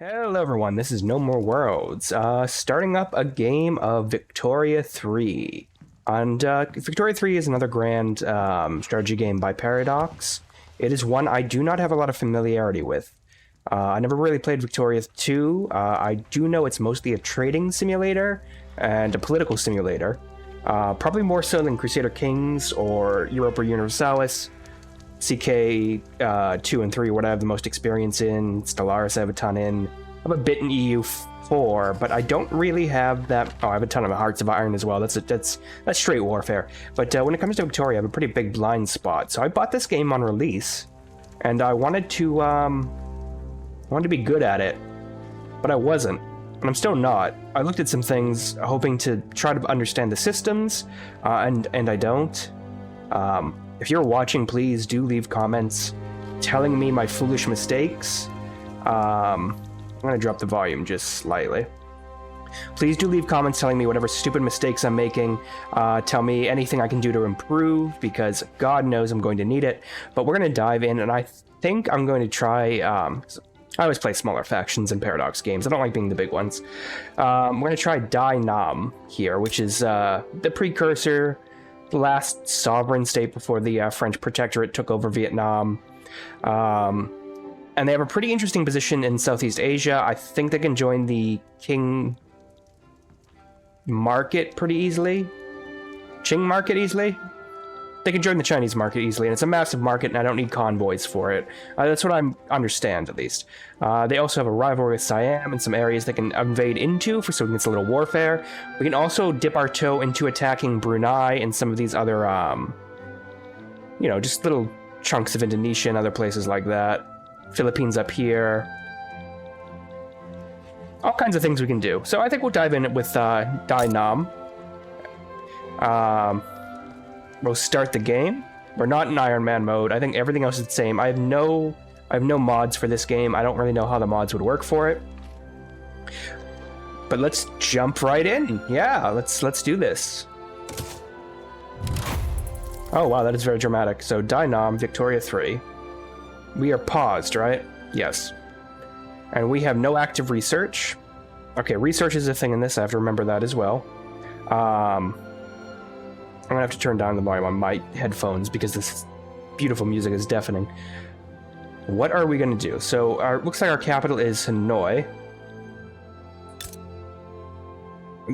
Hello everyone, this is No More Worlds, starting up a game of Victoria 3. And Victoria 3 is another grand strategy game by Paradox. It is one I do not have a lot of familiarity with. I never really played Victoria 2. I do know it's mostly a trading simulator and a political simulator. Probably more so than Crusader Kings or Europa Universalis. CK 2 and 3, what I have the most experience in. Stellaris I have a ton in. I have a bit in EU 4, but I don't really have that. Oh, I have a ton of Hearts of Iron as well. That's straight warfare. But when it comes to Victoria, I have a pretty big blind spot. So I bought this game on release, and I wanted to be good at it, but I wasn't, and I'm still not. I looked at some things, hoping to try to understand the systems, and I don't. If you're watching, please do leave comments telling me my foolish mistakes. I'm going to drop the volume just slightly. Please do leave comments telling me whatever stupid mistakes I'm making. Tell me anything I can do to improve, because God knows I'm going to need it. But we're going to dive in, and I think I'm going to try... I always play smaller factions in Paradox games. I don't like being the big ones. We're going to try Dai Nam here, which is the precursor... the last sovereign state before the French protectorate took over Vietnam. And they have a pretty interesting position in Southeast Asia. I think they can join the Qing market pretty easily. Qing market easily? They can join the Chinese market easily, and it's a massive market, and I don't need convoys for it. That's what I understand, at least. They also have a rivalry with Siam and some areas they can invade into, so it's a little warfare. We can also dip our toe into attacking Brunei and some of these other, just little chunks of Indonesia and other places like that. Philippines up here. All kinds of things we can do. So I think we'll dive in with Dai Nam. We'll start the game. We're not in Iron Man mode. I think everything else is the same. I have no mods for this game. I don't really know how the mods would work for it. But let's jump right in. Yeah, let's do this. Oh wow, that is very dramatic. So Dai Nam, Victoria 3. We are paused, right? Yes. And we have no active research. Okay, research is a thing in this. I have to remember that as well. I'm gonna have to turn down the volume on my headphones because this beautiful music is deafening. What are we gonna do? So, looks like our capital is Hanoi.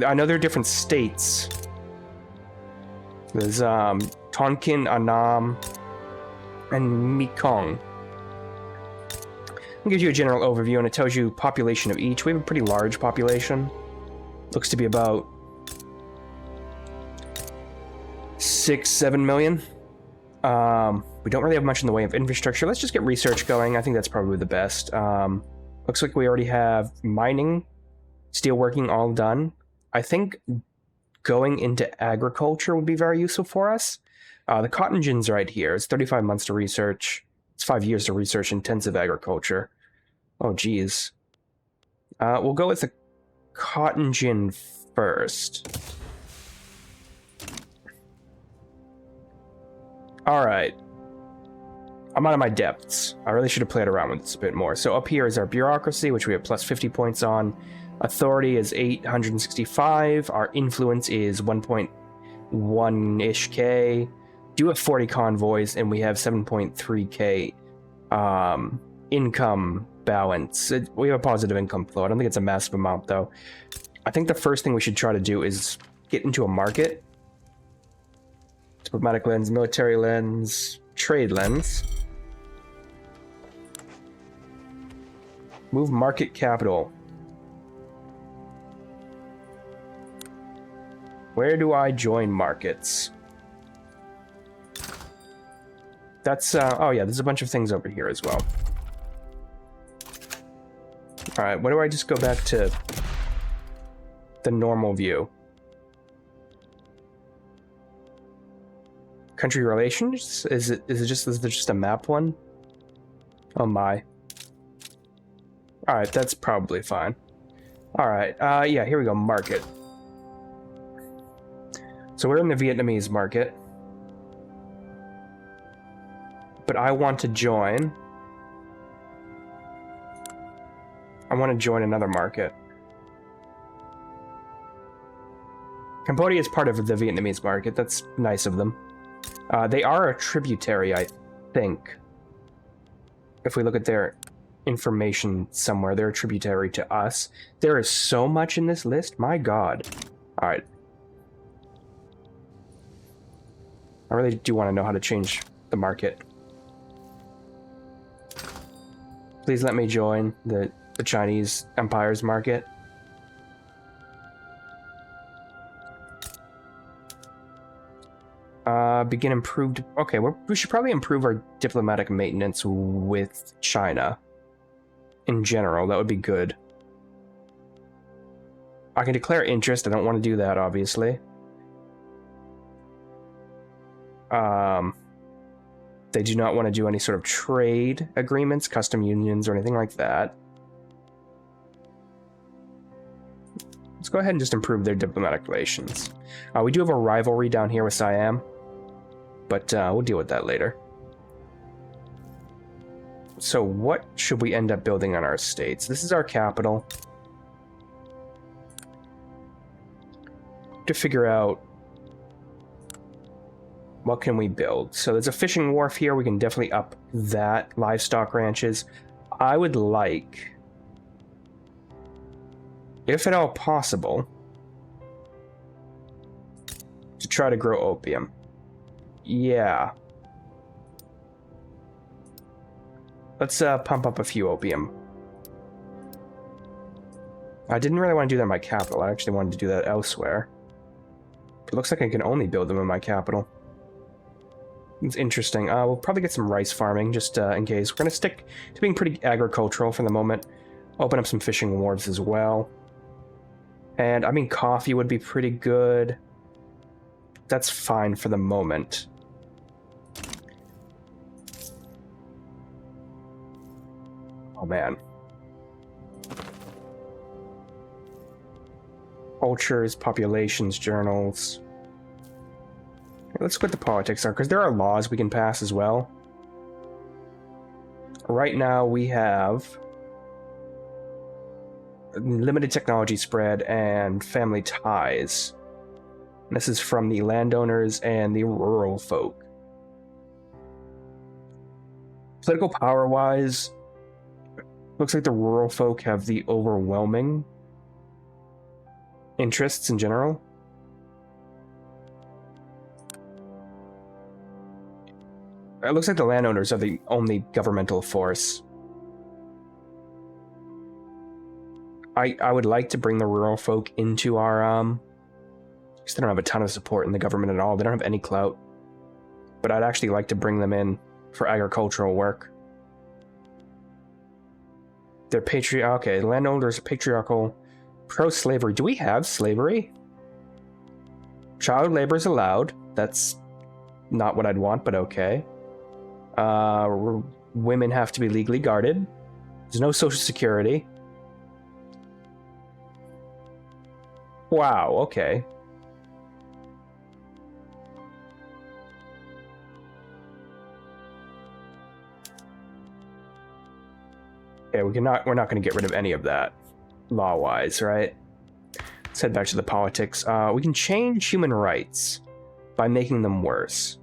I know there are different states. There's Tonkin, Annam, and Mekong. It gives you a general overview, and it tells you population of each. We have a pretty large population. Looks to be about 6-7 million. We don't really have much in the way of infrastructure. Let's just get research going. I think that's probably the best. Looks like we already have mining, steelworking all done. I think going into agriculture would be very useful for us. The cotton gin's right here. It's 35 months to research. It's 5 years to research intensive agriculture. Oh, geez. We'll go with the cotton gin first. Alright. I'm out of my depths. I really should have played around with this a bit more. So up here is our bureaucracy, which we have plus 50 points on. Authority is 865. Our influence is 1.1-ish K. Do have 40 convoys, and we have 7.3K income balance. We have a positive income flow. I don't think it's a massive amount, though. I think the first thing we should try to do is get into a market. Diplomatic lens, military lens, trade lens. Move market capital. Where do I join markets? That's, oh yeah, there's a bunch of things over here as well. Alright, what do I just go back to the normal view? Country relations? Is there just a map one? Oh my. Alright, that's probably fine. Alright, yeah, here we go, market. So we're in the Vietnamese market. But I want to join. I want to join another market. Cambodia is part of the Vietnamese market. That's nice of them. They are a tributary, I think. If we look at their information somewhere, they're a tributary to us. There is so much in this list. My God. All right. I really do want to know how to change the market. Please let me join the Chinese Empire's market. Begin improved... Okay, we should probably improve our diplomatic maintenance with China. In general, that would be good. I can declare interest. I don't want to do that, obviously. They do not want to do any sort of trade agreements, custom unions, or anything like that. Let's go ahead and just improve their diplomatic relations. We do have a rivalry down here with Siam, but we'll deal with that later. So what should we end up building on our states? This is our capital. To figure out what can we build. So there's a fishing wharf here. We can definitely up that. Livestock ranches. I would like, if at all possible, to try to grow opium. Yeah. Let's pump up a few opium. I didn't really want to do that in my capital. I actually wanted to do that elsewhere. It looks like I can only build them in my capital. It's interesting. We'll probably get some rice farming, just in case. We're going to stick to being pretty agricultural for the moment. Open up some fishing wharves as well. And, I mean, coffee would be pretty good. That's fine for the moment. Oh, man. Cultures, populations, journals. Let's quit the politics there, because there are laws we can pass as well. Right now we have limited technology spread and family ties. This is from the landowners and the rural folk. Political power-wise, looks like the rural folk have the overwhelming interests in general. It looks like the landowners are the only governmental force. I would like to bring the rural folk into our, because they don't have a ton of support in the government at all. They don't have any clout. But I'd actually like to bring them in for agricultural work. They're okay, landowners are patriarchal, pro-slavery. Do we have slavery? Child labor is allowed. That's not what I'd want, but okay. Women have to be legally guarded. There's no social security. Wow, okay. Yeah, we're not going to get rid of any of that, law-wise, right? Let's head back to the politics. We can change human rights by making them worse.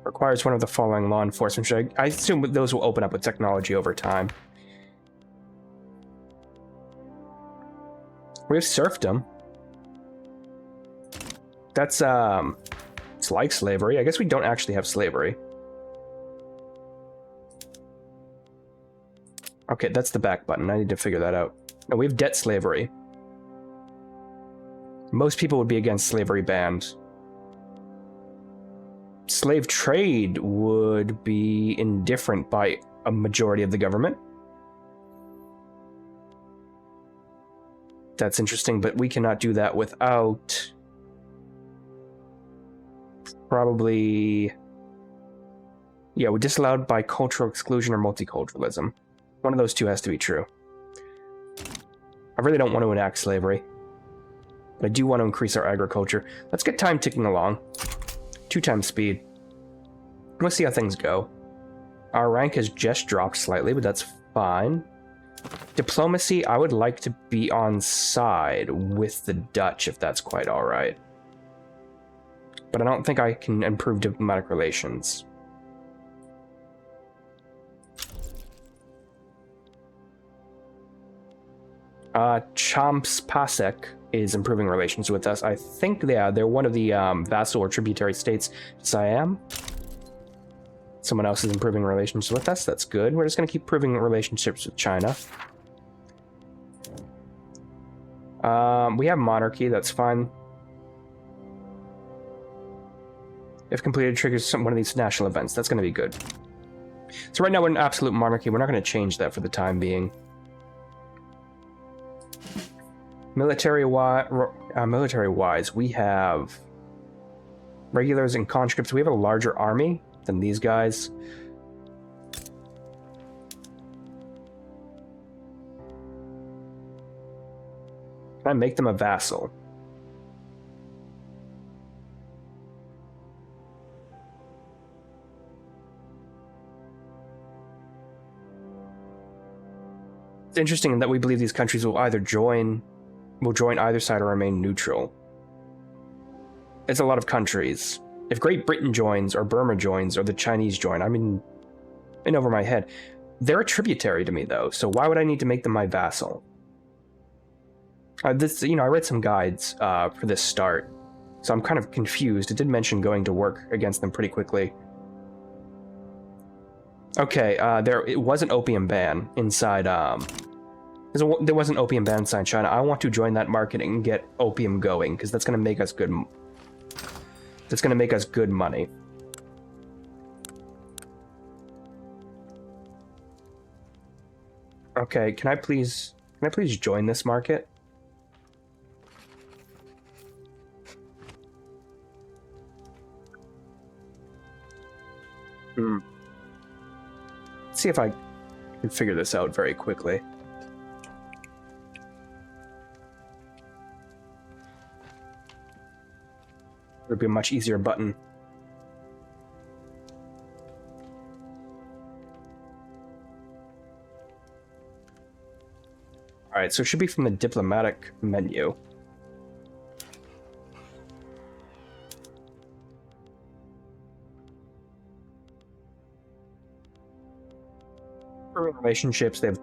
Requires one of the following law enforcement. I assume those will open up with technology over time. We have serfdom. That's, it's like slavery. I guess we don't actually have slavery. Okay, that's the back button. I need to figure that out. No, we have debt slavery. Most people would be against slavery banned. Slave trade would be indifferent by a majority of the government. That's interesting, but we cannot do that without probably... Yeah, we're disallowed by cultural exclusion or multiculturalism. One of those two has to be true. I really don't want to enact slavery, but I do want to increase our agriculture. Let's get time ticking along. 2 times speed. We'll see how things go. Our rank has just dropped slightly, but that's fine. Diplomacy, I would like to be on side with the Dutch, if that's quite all right. But I don't think I can improve diplomatic relations. Champs Pasek is improving relations with us. I think they're one of the vassal or tributary states to Siam. Someone else is improving relations with us. That's good. We're just going to keep improving relationships with China. We have monarchy. That's fine. If completed, triggers one of these national events. That's going to be good. So right now we're in absolute monarchy. We're not going to change that for the time being. Military-wise, we have regulars and conscripts. We have a larger army than these guys. Can I make them a vassal? It's interesting that we believe these countries will either join either side or remain neutral. It's a lot of countries. If Great Britain joins, or Burma joins, or the Chinese join, I'm in over my head. They're a tributary to me, though, so why would I need to make them my vassal? I read some guides for this start, so I'm kind of confused. It did mention going to work against them pretty quickly. Okay, it was an opium ban inside, there was an opium ban inside China. I want to join that market and get opium going, because that's going to make us good. That's going to make us good money. Okay, can I please join this market? Let's see if I can figure this out very quickly. It would be a much easier button. Alright, so it should be from the diplomatic menu. Relationships, they have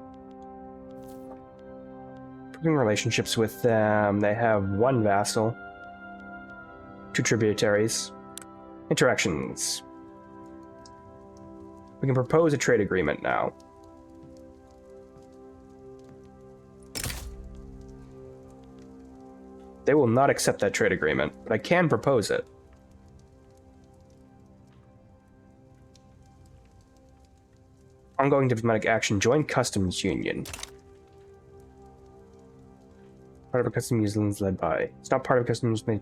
relationships with them. They have one vassal, 2 tributaries. Interactions. We can propose a trade agreement now. They will not accept that trade agreement, but I can propose it. Ongoing diplomatic action. Join customs union. Part of a customs union is led by. It's not part of customs union.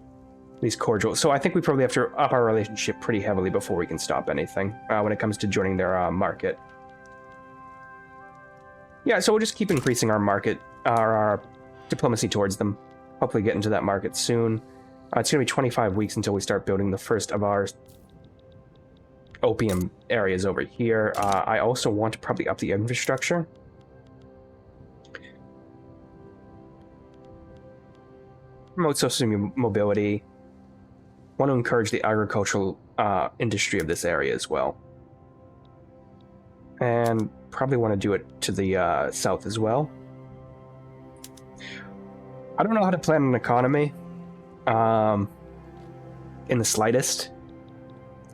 Least cordial. So I think we probably have to up our relationship pretty heavily before we can stop anything when it comes to joining their market. Yeah, so we'll just keep increasing our market, our diplomacy towards them. Hopefully get into that market soon. It's going to be 25 weeks until we start building the first of our opium areas over here. I also want to probably up the infrastructure. Promote social mobility. Want to encourage the agricultural industry of this area as well. And probably want to do it to the south as well. I don't know how to plan an economy in the slightest.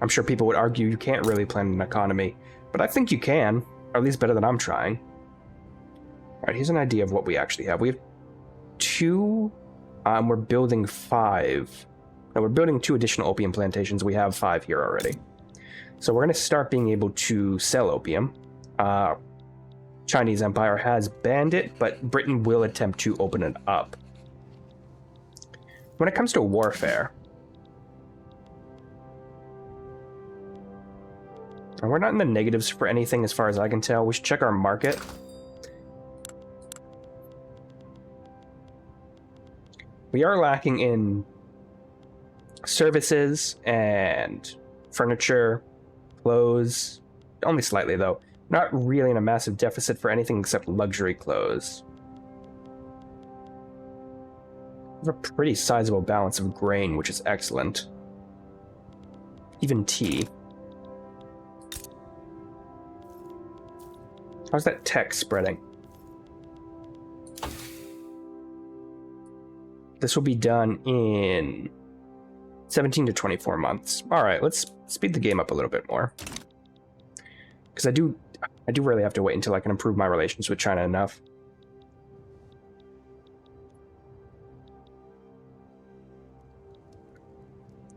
I'm sure people would argue you can't really plan an economy, but I think you can, or at least better than I'm trying. All right, here's an idea of what we actually have. We have 2, we're building 5. Now we're building 2 additional opium plantations. We have 5 here already. So we're going to start being able to sell opium. Chinese Empire has banned it, but Britain will attempt to open it up. When it comes to warfare, and we're not in the negatives for anything as far as I can tell. We should check our market. We are lacking in services and furniture, clothes. Only slightly, though. Not really in a massive deficit for anything except luxury clothes. We have a pretty sizable balance of grain, which is excellent. Even tea. How's that tech spreading? This will be done in 17 to 24 months. All right, let's speed the game up a little bit more. Because I do really have to wait until I can improve my relations with China enough.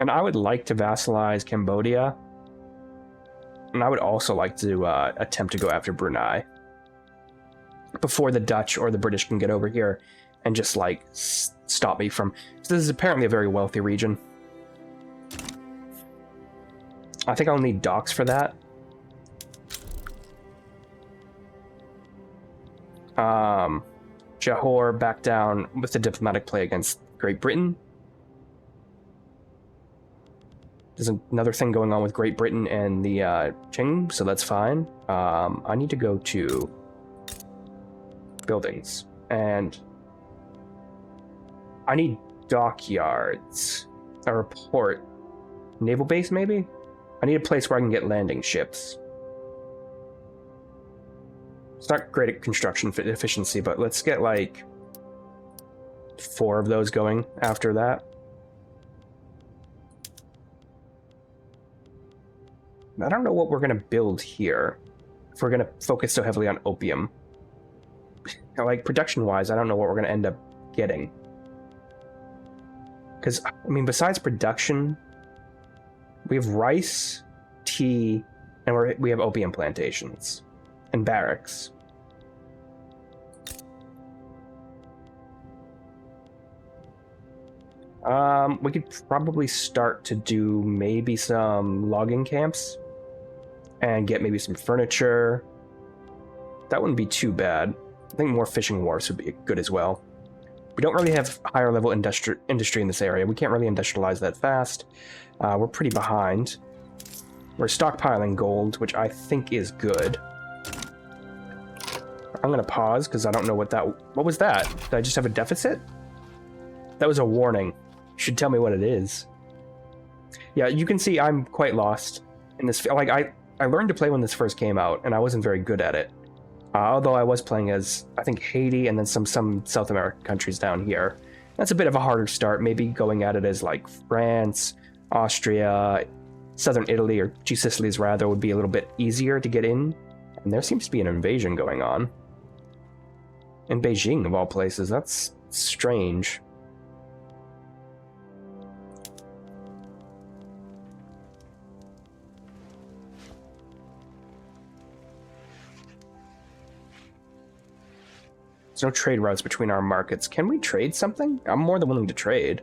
And I would like to vassalize Cambodia. And I would also like to attempt to go after Brunei. Before the Dutch or the British can get over here and just, like, stop me from... So this is apparently a very wealthy region. I think I'll need docks for that. Johor back down with the diplomatic play against Great Britain. There's another thing going on with Great Britain and the Qing, so that's fine. I need to go to buildings, and I need dockyards, or a port, naval base maybe? I need a place where I can get landing ships. It's not great at construction efficiency, but let's get like 4 of those going after that. I don't know what we're going to build here, if we're going to focus so heavily on opium. Like, production-wise, I don't know what we're going to end up getting. Because, I mean, besides production, we have rice, tea, and we have opium plantations. And barracks. We could probably start to do maybe some logging camps. And get maybe some furniture. That wouldn't be too bad. I think more fishing wharfs would be good as well. We don't really have higher level industry in this area. We can't really industrialize that fast. We're pretty behind. We're stockpiling gold, which I think is good. I'm gonna pause because I don't know what was that? Did I just have a deficit? That was a warning. You should tell me what it is. Yeah, you can see I'm quite lost in this. Like, I learned to play when this first came out, and I wasn't very good at it. Although I was playing as, I think, Haiti and then some South American countries down here. That's a bit of a harder start, maybe going at it as, like, France, Austria, Southern Italy, or G Sicilies, rather, would be a little bit easier to get in. And there seems to be an invasion going on. In Beijing, of all places. That's strange. There's no trade routes between our markets. Can we trade something? I'm more than willing to trade.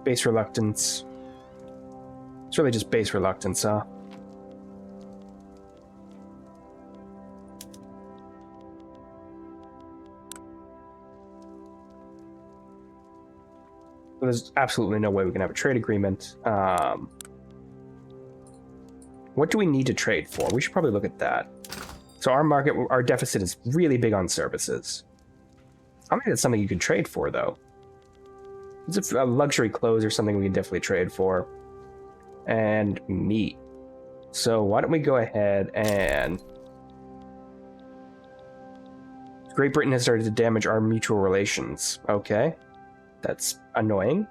Base reluctance. It's really just base reluctance, huh? There's absolutely no way we can have a trade agreement. What do we need to trade for? We should probably look at that. So our deficit is really big on services. I don't think that's something you could trade for, though. It's a luxury clothes or something we can definitely trade for. And meat. So why don't we go ahead and... Great Britain has started to damage our mutual relations. Okay. That's annoying.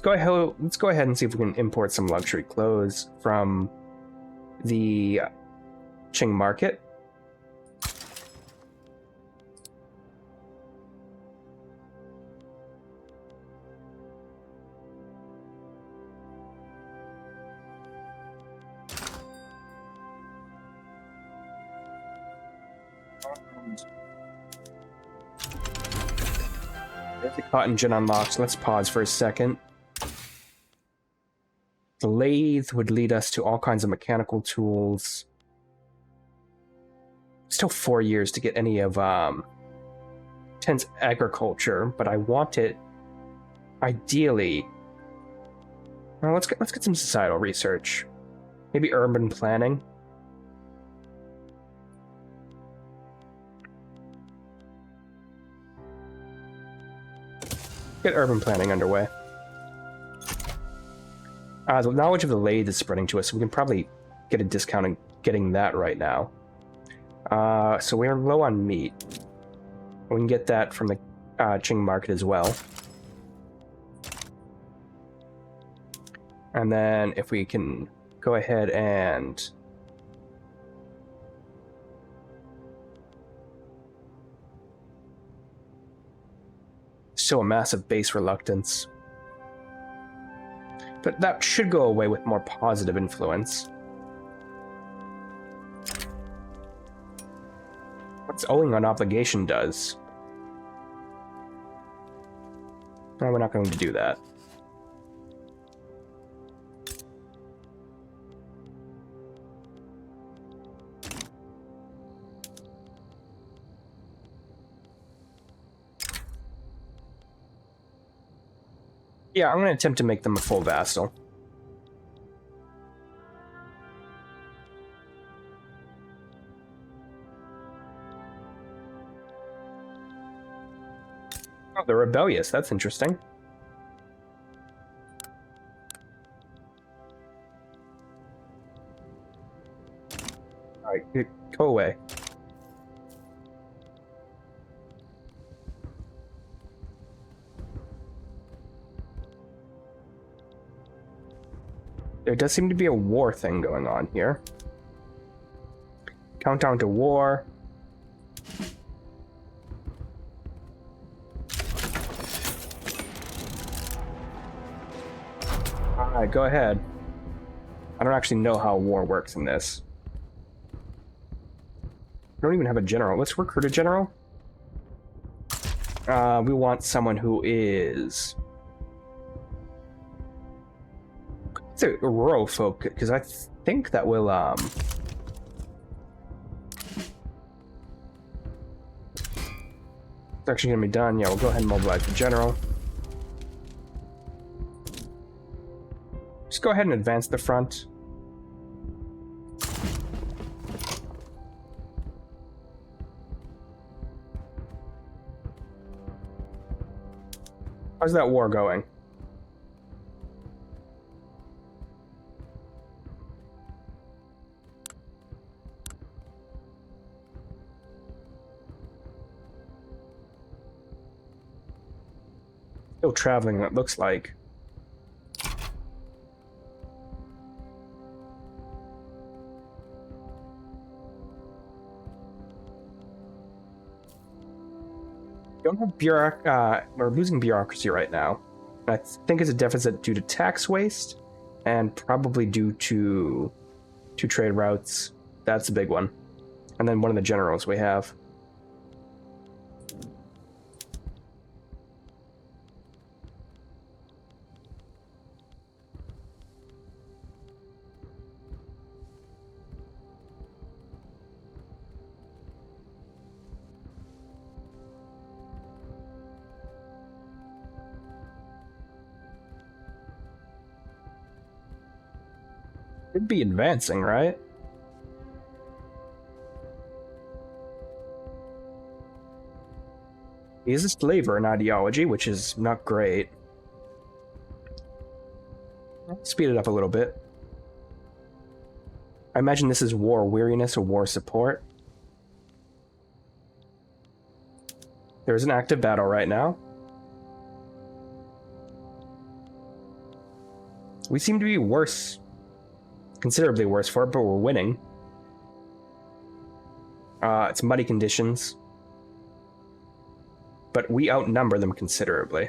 Let's go ahead and see if we can import some luxury clothes from the Qing market. There's the cotton gin unlocked. Let's pause for a second. The lathe would lead us to all kinds of mechanical tools. Still 4 years to get any of intense agriculture, but I want it ideally. Well, let's get some societal research. Maybe urban planning. Get urban planning underway. The knowledge of the lathe is spreading to us, so we can probably get a discount on getting that right now. So we're low on meat. We can get that from the Qing market as well. And then if we can go ahead and still a massive base reluctance. But that should go away with more positive influence. What's owing on obligation does. No, we're not going to do that. Yeah, I'm going to attempt to make them a full vassal. Oh, they're rebellious. That's interesting. Alright, go away. There does seem to be a war thing going on here. Countdown to war. Alright, go ahead. I don't actually know how war works in this. I don't even have a general. Let's recruit a general. We want someone who is... It's a rural folk, because I think that will, it's actually going to be done. Yeah, we'll go ahead and mobilize the general. Just go ahead and advance the front. How's that war going? Still traveling, it looks like. Don't have we're losing bureaucracy right now. I think it's a deficit due to tax waste and probably due to trade routes. That's a big one. And then one of the generals we have. Should be advancing, right? He is a slaver in ideology, which is not great. Speed it up a little bit. I imagine this is war weariness or war support. There's an active battle right now. We seem to be worse. Considerably worse for it, but we're winning. It's muddy conditions. But we outnumber them considerably.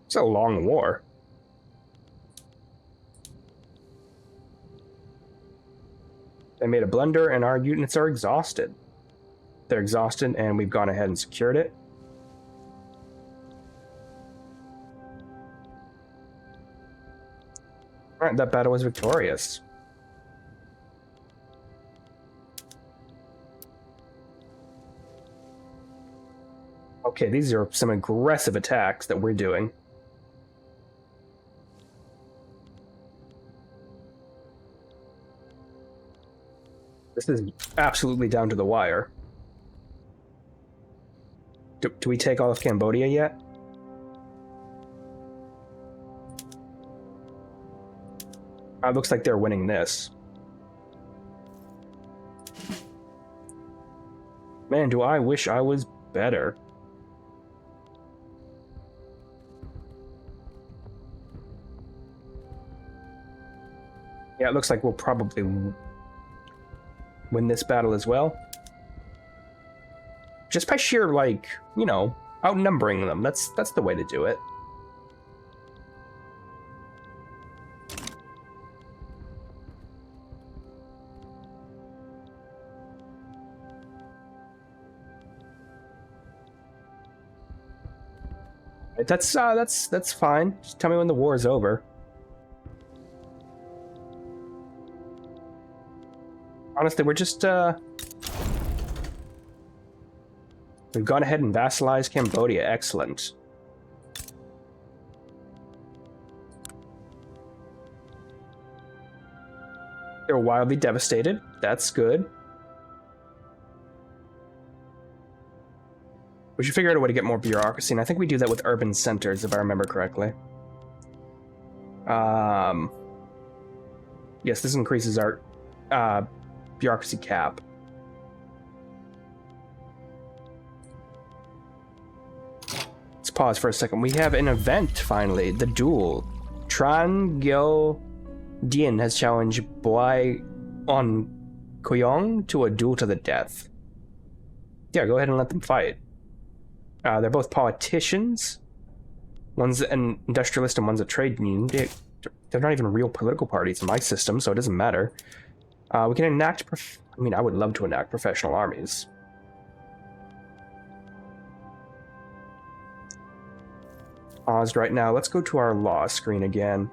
It's a long war. They made a blunder and our units are exhausted. They're exhausted and we've gone ahead and secured it. Alright, that battle was victorious. Okay, these are some aggressive attacks that we're doing. This is absolutely down to the wire. Do we take all of Cambodia yet? It looks like they're winning this. Man, do I wish I was better. Yeah, it looks like we'll probably win this battle as well. Just by sheer, like, you know, outnumbering them. That's the way to do it. That's fine. Just tell me when the war is over. Honestly, we're just we've gone ahead and vassalized Cambodia. Excellent. They're wildly devastated. That's good. We should figure out a way to get more bureaucracy, and I think we do that with urban centers, if I remember correctly. Yes, this increases our bureaucracy cap. Let's pause for a second. We have an event, finally. The duel. Tran Gyo Dien has challenged Boai On Koyong to a duel to the death. Yeah, go ahead and let them fight. They're both politicians. One's an industrialist and one's a trade union. They're not even real political parties in my system, so it doesn't matter. We can enact... I mean, I would love to enact professional armies. Paused right now. Let's go to our law screen again.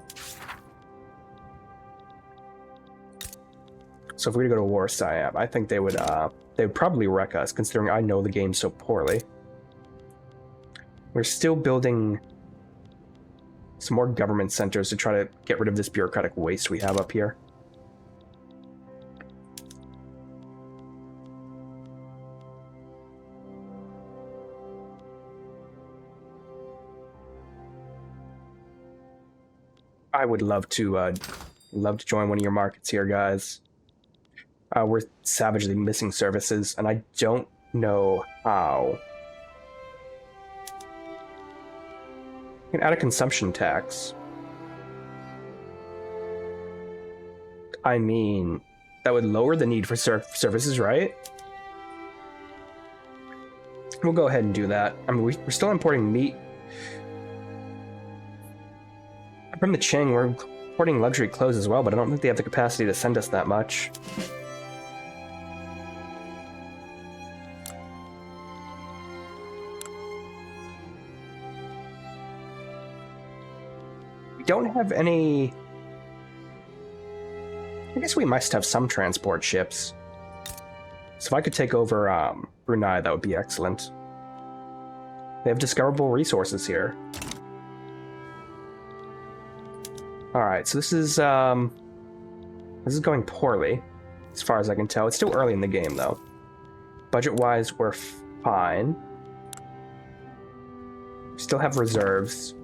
So if we were to go to War Siam, I think they would probably wreck us, considering I know the game so poorly. We're still building some more government centers to try to get rid of this bureaucratic waste we have up here. I would love to join one of your markets here, guys. We're savagely missing services, and I don't know how. You can add a consumption tax. I mean, that would lower the need for services, right? We'll go ahead and do that. I mean, we're still importing meat. From the Qing, we're importing luxury clothes as well, but I don't think they have the capacity to send us that much. Don't have any... I guess we must have some transport ships. So if I could take over Brunei, that would be excellent. They have discoverable resources here. Alright, so this is going poorly, as far as I can tell. It's still early in the game, though. Budget-wise, we're fine. We still have reserves.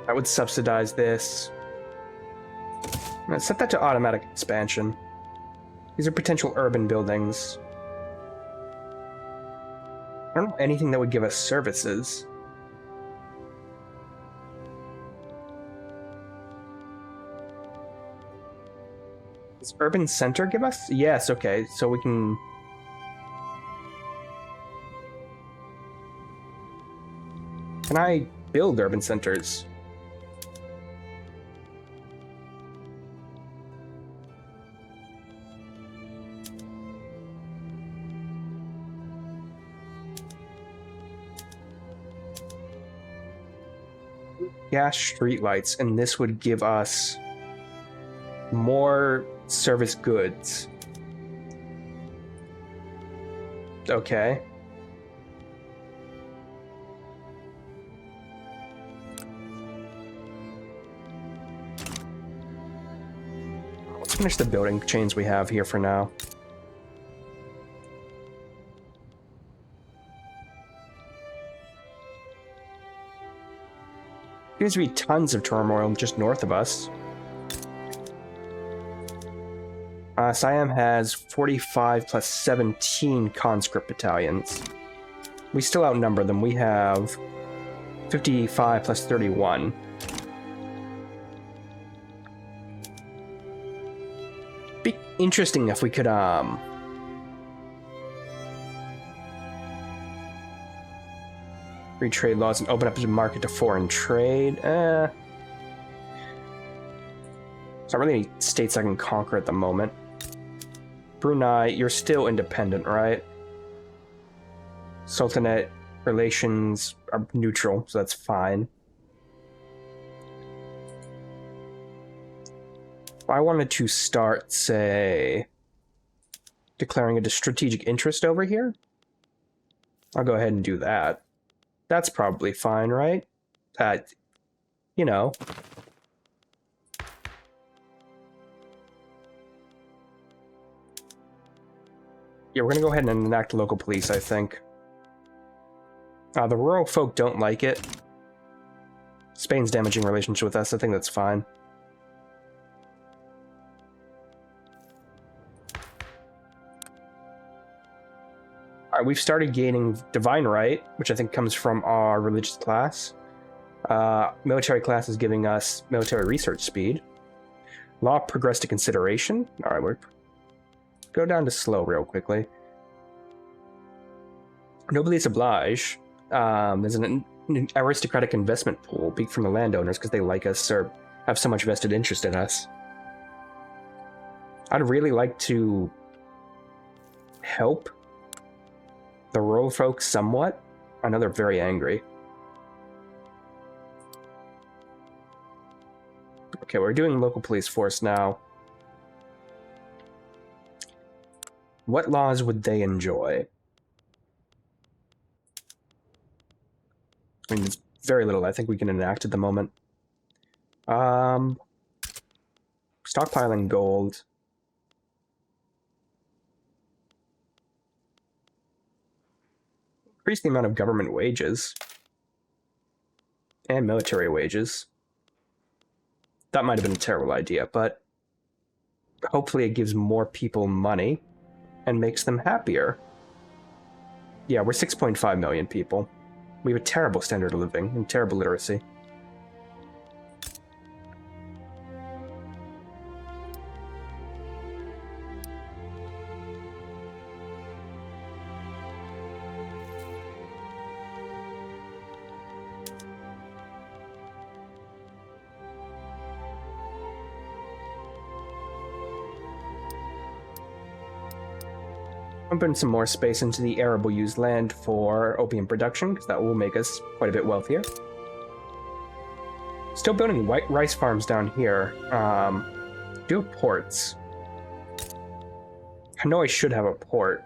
I would subsidize this. I'm gonna set that to automatic expansion. These are potential urban buildings. I don't know anything that would give us services. Does urban center give us? Yes, okay, so we can... Can I build urban centers? gas streetlights, and this would give us more service goods. Okay. Let's finish the building chains we have here for now. Seems to be tons of turmoil just north of us. Siam has 45 plus 17 conscript battalions. We still outnumber them. We have 55 plus 31. Be interesting if we could, free trade laws and open up the market to foreign trade. There's not really any states I can conquer at the moment. Brunei, you're still independent, right? Sultanate relations are neutral, so that's fine. If I wanted to start, say, declaring a strategic interest over here, I'll go ahead and do that. That's probably fine, right? You know. Yeah, we're gonna go ahead and enact local police, I think. The rural folk don't like it. Spain's damaging relationship with us, I think that's fine. Alright, we've started gaining divine right, which I think comes from our religious class. Military class is giving us military research speed. Law progressed to consideration. Alright, we're go down to slow real quickly. Noblesse oblige. There's an aristocratic investment pool big from the landowners because they like us or have so much vested interest in us. I'd really like to help the rural folks somewhat. I know they're very angry. Okay, we're doing local police force now. What laws would they enjoy? I mean, there's very little I think we can enact at the moment. Stockpiling gold. Increase the amount of government wages. And military wages. That might have been a terrible idea, but hopefully it gives more people money and makes them happier. Yeah, we're 6.5 million people. We have a terrible standard of living and terrible literacy. Put some more space into the arable used land for opium production, because that will make us quite a bit wealthier. Still building rice farms down here. Do have ports. I know I should have a port.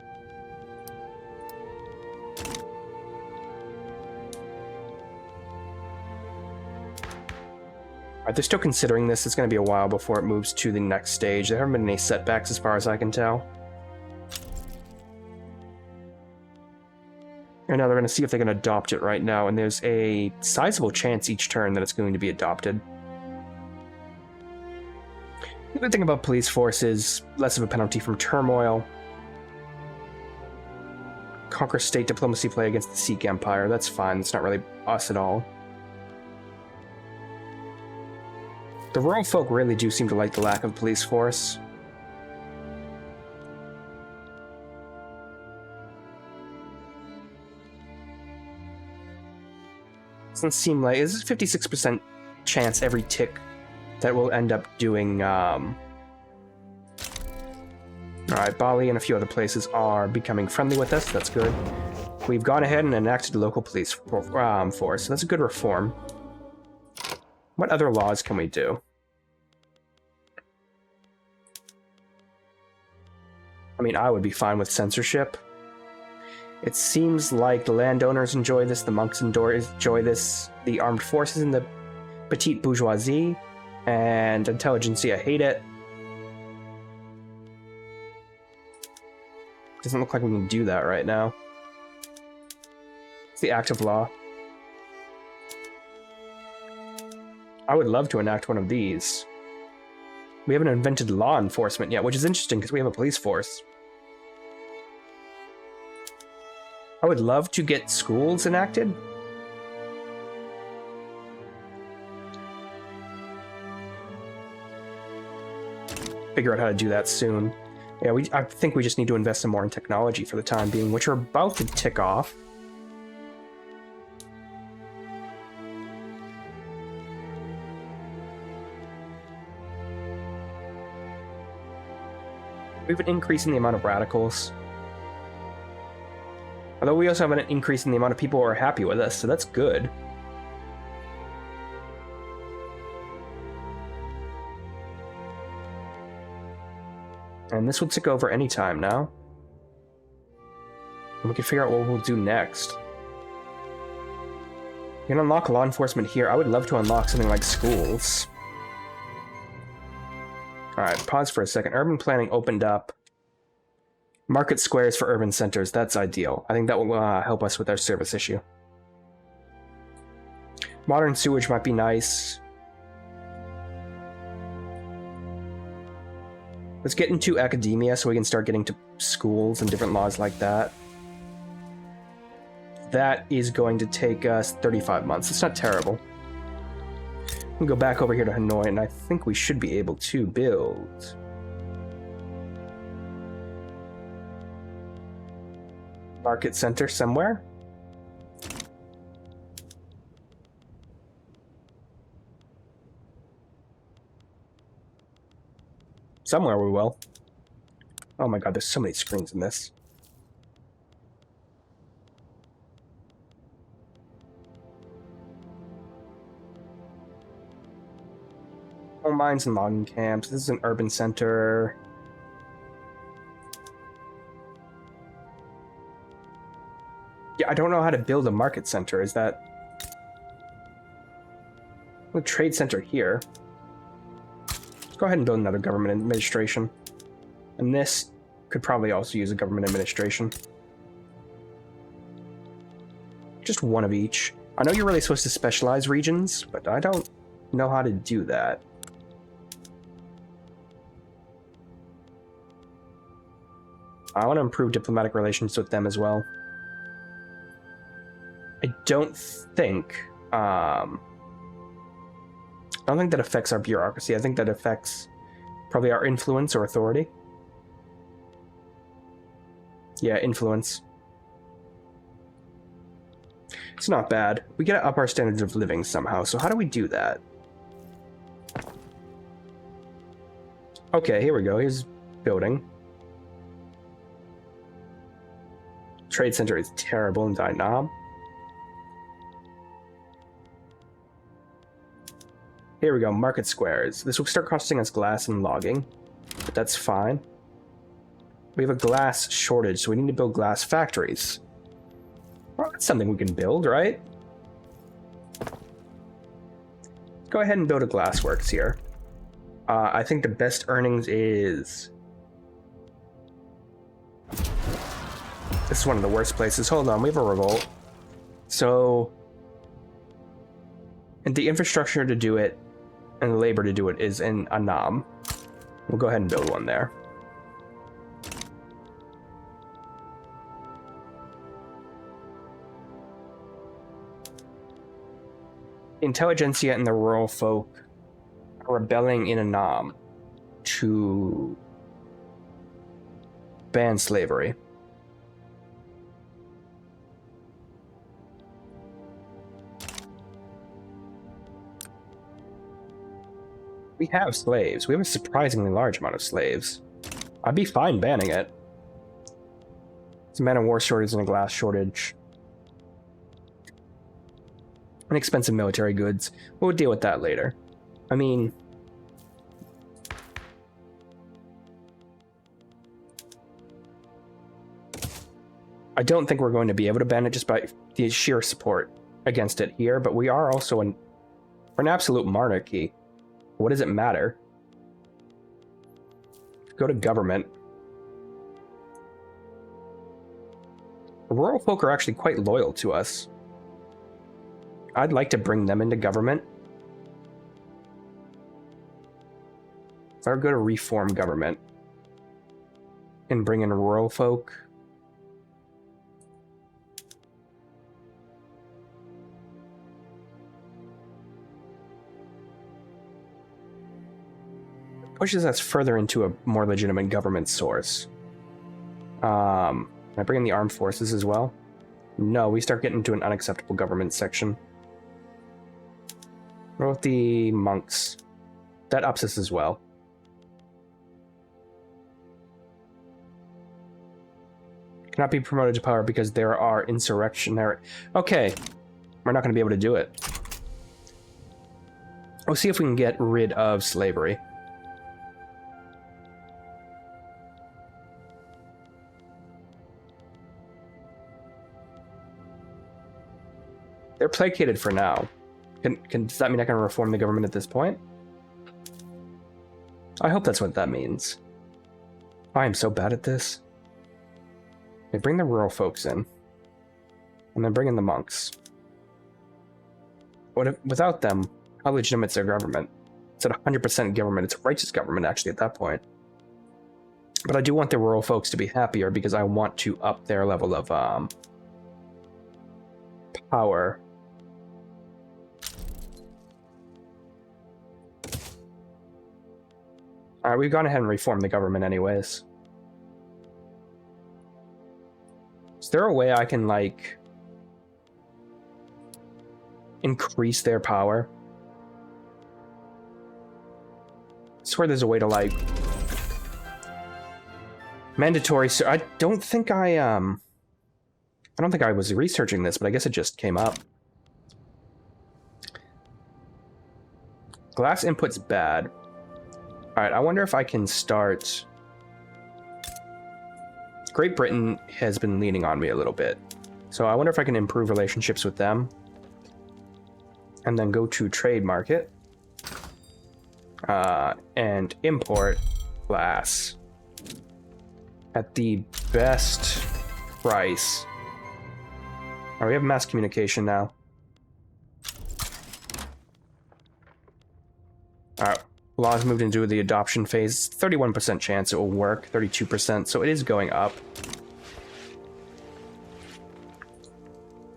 Alright, they're still considering this. It's going to be a while before it moves to the next stage. There haven't been any setbacks as far as I can tell. And now they're going to see if they can adopt it right now, and there's a sizable chance each turn that it's going to be adopted. The good thing about police force is less of a penalty from turmoil. Conquer state diplomacy play against the Sikh Empire. That's fine. It's not really us at all. The rural folk really do seem to like the lack of police force. Doesn't seem like it's a 56% chance every tick that we'll end up doing. Alright, Bali and a few other places are becoming friendly with us. That's good. We've gone ahead and enacted a local police force. So that's a good reform. What other laws can we do? I mean, I would be fine with censorship. It seems like the landowners enjoy this, the monks enjoy this, the armed forces and the petite bourgeoisie and intelligentsia hate it. Doesn't look like we can do that right now. It's the active law. I would love to enact one of these. We haven't invented law enforcement yet, which is interesting because we have a police force. I would love to get schools enacted. Figure out how to do that soon. Yeah, I think we just need to invest some more in technology for the time being, which are about to tick off. We have an increase in the amount of radicals. Although we also have an increase in the amount of people who are happy with us, so that's good. And this will tick over any time now. And we can figure out what we'll do next. You can unlock law enforcement here. I would love to unlock something like schools. Alright, pause for a second. Urban planning opened up. Market squares for urban centers. That's ideal. I think that will help us with our service issue. Modern sewage might be nice. Let's get into academia so we can start getting to schools and different laws like that. That is going to take us 35 months. It's not terrible. We'll go back over here to Hanoi, and I think we should be able to build... market center somewhere. Somewhere we will. Oh my god, there's so many screens in this. Coal mines and logging camps. This is an urban center. Yeah, I don't know how to build a market center. Is that... a trade center here. Let's go ahead and build another government administration. And this could probably also use a government administration. Just one of each. I know you're really supposed to specialize regions, but I don't know how to do that. I want to improve diplomatic relations with them as well. I don't think that affects our bureaucracy. I think that affects probably our influence or authority. Yeah, influence. It's not bad. We gotta up our standards of living somehow, so how do we do that? Okay, here we go. Here's building. Trade center is terrible in Vietnam. Here we go, market squares. This will start costing us glass and logging, but that's fine. We have a glass shortage, so we need to build glass factories. Well, that's something we can build, right? Let's go ahead and build a glassworks here. I think the best earnings is... this is one of the worst places. Hold on, we have a revolt. So... and the infrastructure to do it and the labor to do it is in Annam. We'll go ahead and build one there. Intelligentsia and the rural folk are rebelling in Annam to ban slavery. We have slaves. We have a surprisingly large amount of slaves. I'd be fine banning it. It's a man of war shortage and a glass shortage. and expensive military goods. We'll deal with that later. I mean, I don't think we're going to be able to ban it just by the sheer support against it here, but we are also an absolute monarchy. What does it matter? Go to government. The rural folk are actually quite loyal to us. I'd like to bring them into government. So I'll go to reform government and bring in rural folk. Pushes us further into a more legitimate government source. Can I bring in the armed forces as well? No, we start getting into an unacceptable government section. What about the monks? That ups us as well. Cannot be promoted to power because there are insurrectionary... Okay, we're not going to be able to do it. We'll see if we can get rid of slavery. They're placated for now. Does that mean I can reform the government at this point? I hope that's what that means. I am so bad at this. They bring the rural folks in. And then bring in the monks. Without them, how legitimate is their government? It's at 100% government. It's a righteous government, actually, at that point. But I do want the rural folks to be happier because I want to up their level of power. Alright, we've gone ahead and reformed the government anyways. Is there a way I can, like, increase their power? I swear there's a way to, like... Mandatory... I don't think I was researching this, but I guess it just came up. Glass input's bad. Alright, I wonder if I can start... Great Britain has been leaning on me a little bit. So I wonder if I can improve relationships with them. And then go to trade market. And import glass. At the best price. Alright, we have mass communication now. Alright. Laws moved into the adoption phase. 31% chance it will work, 32%, so it is going up.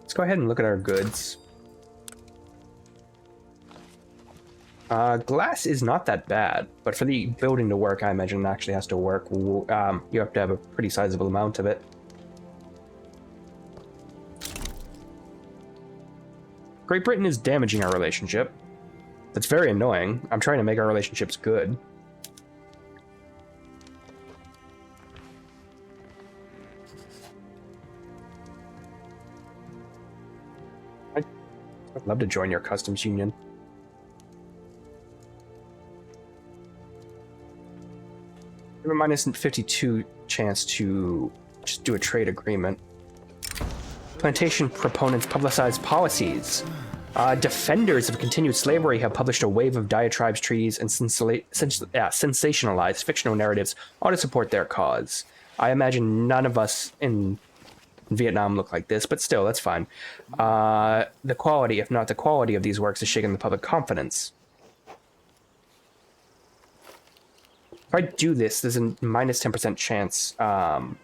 Let's go ahead and look at our goods. Glass is not that bad, but for the building to work, I imagine it actually has to work. You have to have a pretty sizable amount of it. Great Britain is damaging our relationship. That's very annoying. I'm trying to make our relationships good. I'd love to join your customs union. I have a minus 52 chance to just do a trade agreement. Plantation proponents publicize policies. Defenders of continued slavery have published a wave of diatribes, treaties, and sensationalized fictional narratives all to support their cause. I imagine none of us in Vietnam look like this, but still, that's fine. The quality, if not the quality of these works, has shaken the public confidence. If I do this, there's a minus 10% chance. It's a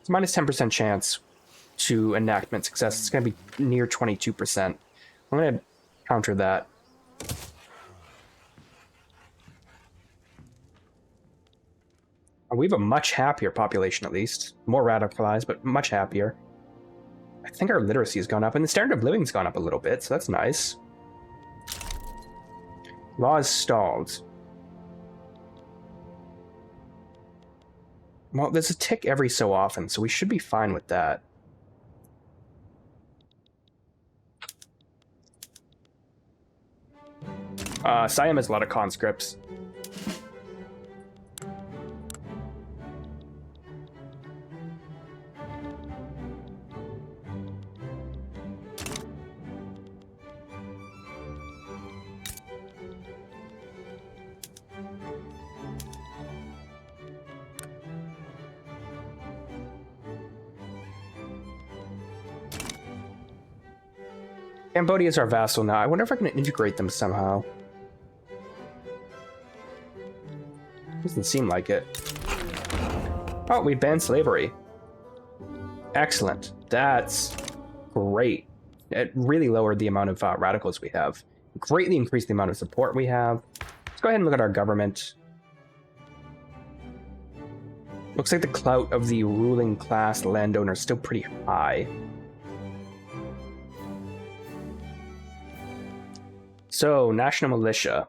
minus 10% chance to enactment success. It's going to be near 22%. I'm going to counter that. We have a much happier population, at least. More radicalized, but much happier. I think our literacy has gone up, and the standard of living's gone up a little bit, so that's nice. Law is stalled. Well, there's a tick every so often, so we should be fine with that. Siam has a lot of conscripts. Cambodia is our vassal now. I wonder if I can integrate them somehow. Doesn't seem like it. Oh, we banned slavery. Excellent. That's great. It really lowered the amount of radicals we have. Greatly increased the amount of support we have. Let's go ahead and look at our government. Looks like the clout of the ruling class landowner is still pretty high. So, national militia.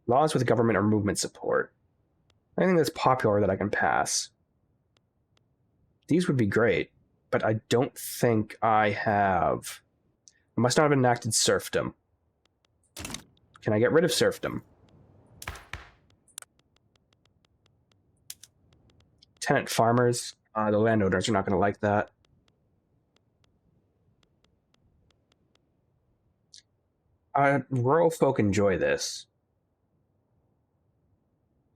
Laws with government or movement support. Anything that's popular that I can pass. These would be great, but I don't think I have... I must not have enacted serfdom. Can I get rid of serfdom? Tenant farmers. The landowners are not going to like that. Rural folk enjoy this.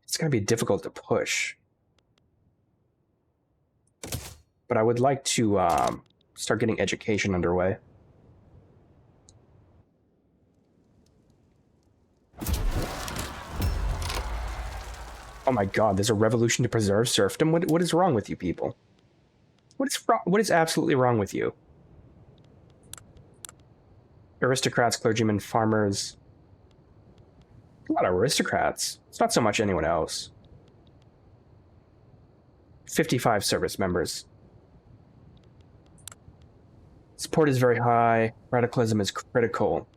It's going to be difficult to push. But I would like to start getting education underway. Oh my god, there's a revolution to preserve serfdom? What is wrong with you people? What is absolutely wrong with you? Aristocrats, clergymen, farmers. A lot of aristocrats. It's not so much anyone else. 55 service members. Support is very high. Radicalism is critical.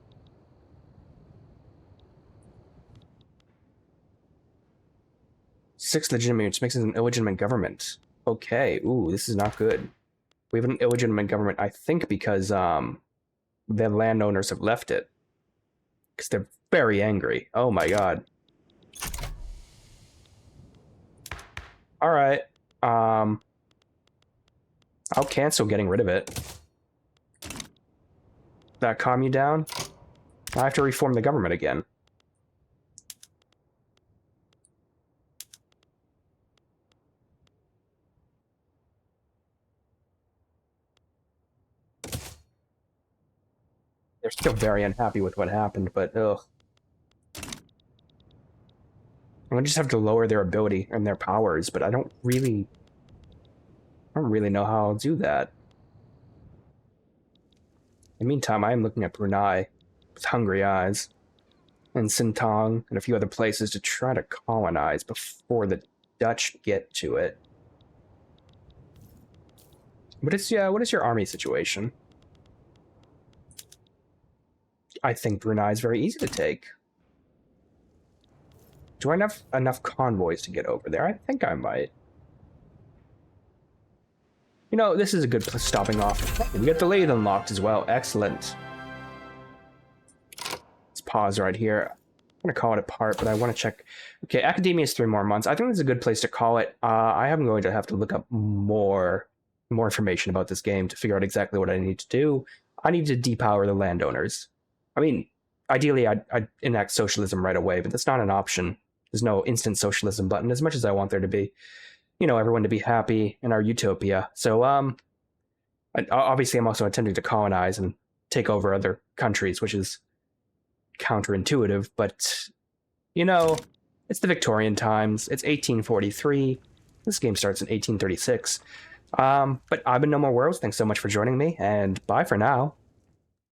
Six legitimate, which makes it an illegitimate government. Okay, ooh, this is not good. We have an illegitimate government, I think, because the landowners have left it. Because they're very angry. Oh my god. Alright. I'll cancel getting rid of it. That calm you down? I have to reform the government again. They're still very unhappy with what happened, but ugh. I just have to lower their ability and their powers, but I don't really know how I'll do that. In the meantime, I am looking at Brunei with hungry eyes, and Sintong and a few other places to try to colonize before the Dutch get to it. What is your army situation? I think Brunei is very easy to take. Do I have enough convoys to get over there? I think I might. You know, this is a good stopping off. We get the lathe unlocked as well. Excellent. Let's pause right here. I'm going to call it a part, but I want to check. Okay, Academia is 3 more months. I think this is a good place to call it. I am going to have to look up more information about this game to figure out exactly what I need to do. I need to depower the landowners. I mean, ideally, I'd enact socialism right away, but that's not an option. There's no instant socialism button, as much as I want there to be. You know, everyone to be happy in our utopia. So, obviously, I'm also attempting to colonize and take over other countries, which is counterintuitive, but, you know, it's the Victorian times. It's 1843. This game starts in 1836. But I've been No More Worlds. Thanks so much for joining me, and bye for now.